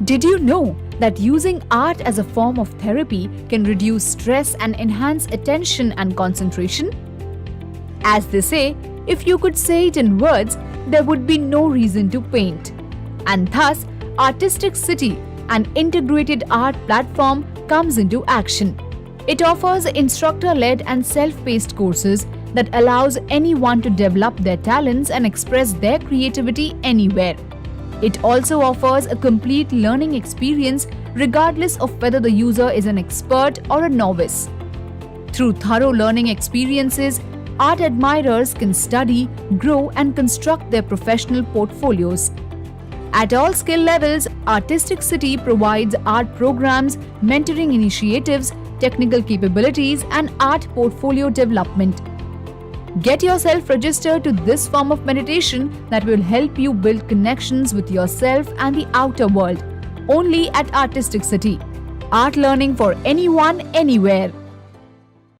Did you know that using art as a form of therapy can reduce stress and enhance attention and concentration? As they say, if you could say it in words, there would be no reason to paint. And thus, ArtistikCity, an integrated art platform, comes into action. It offers instructor-led and self-paced courses that allows anyone to develop their talents and express their creativity anywhere. It also offers a complete learning experience regardless of whether the user is an expert or a novice. Through thorough learning experiences, art admirers can study, grow, and construct their professional portfolios. At all skill levels, ArtistikCity provides art programs, mentoring initiatives, technical capabilities, and art portfolio development. Get yourself registered to this form of meditation that will help you build connections with yourself and the outer world. Only at ArtistikCity. Art learning for anyone, anywhere.